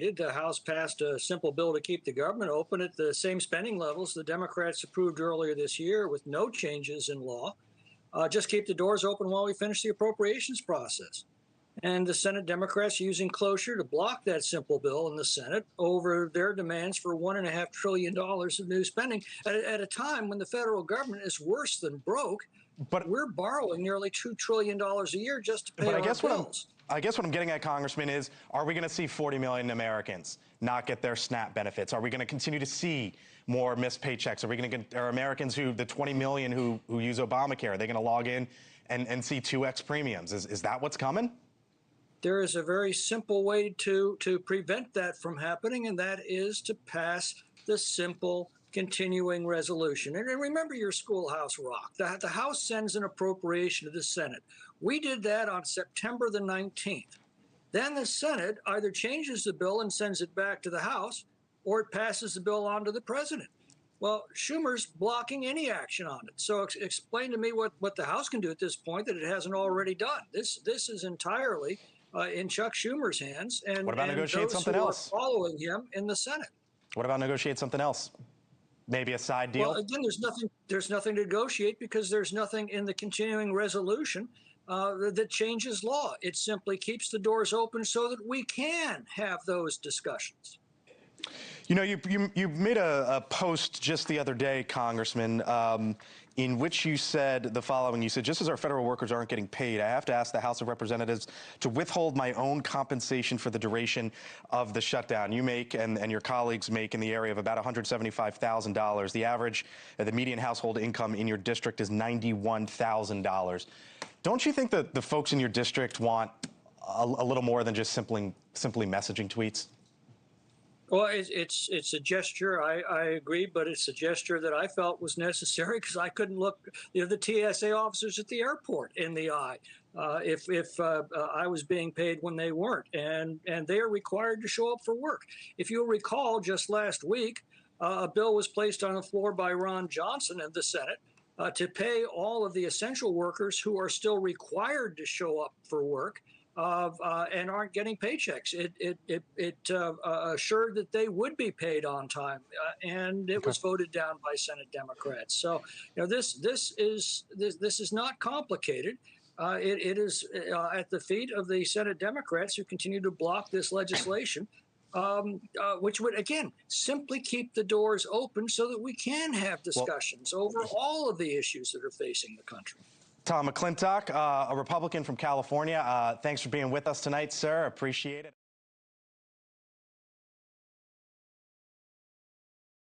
The House passed a simple bill to keep the government open at the same spending levels the Democrats approved earlier this year with no changes in law. Just keep the doors open while we finish the appropriations process. And the Senate Democrats are using cloture to block that simple bill in the Senate over their demands for $1.5 trillion of new spending at a time when the federal government is worse than broke. But we're borrowing nearly $2 trillion a year just to pay our bills. I guess what I'm getting at, Congressman, is are we going to see 40 million Americans not get their SNAP benefits? Are we going to continue to see more missed paychecks? Are we going to get Americans the 20 million who use Obamacare, are they going to log in and see 2x premiums? Is that what's coming? There is a very simple way to prevent that from happening, and that is to pass the simple continuing resolution. And remember your schoolhouse rock. The House sends an appropriation to the Senate. We did that on September the 19th. Then the Senate either changes the bill and sends it back to the House, or it passes the bill on to the president. Well, Schumer's blocking any action on it. So explain to me what the House can do at this point that it hasn't already done. This is entirely in Chuck Schumer's hands, and what about negotiate something else? Following him in the Senate. What about negotiate something else? Maybe a side deal? Well, again, there's nothing to negotiate because there's nothing in the continuing resolution that changes law. It simply keeps the doors open so that we can have those discussions. You know, you made a post just the other day, Congressman, in which you said the following. You said, just as our federal workers aren't getting paid, I have to ask the House of Representatives to withhold my own compensation for the duration of the shutdown. You make, and your colleagues make, in the area of about $175,000. The average, the median household income in your district is $91,000. Don't you think that the folks in your district want a little more than just simply messaging tweets? Well, it's a gesture. I agree, but it's a gesture that I felt was necessary because I couldn't look the TSA officers at the airport in the eye if I was being paid when they weren't, and they are required to show up for work. If you'll recall, just last week, a bill was placed on the floor by Ron Johnson in the Senate to pay all of the essential workers who are still required to show up for work. And aren't getting paychecks. It assured that they would be paid on time, and it was voted down by Senate Democrats. So, this is not complicated. It is at the feet of the Senate Democrats who continue to block this legislation, which would again simply keep the doors open so that we can have discussions over all of the issues that are facing the country. Tom McClintock, a Republican from California. Thanks for being with us tonight, sir. Appreciate it.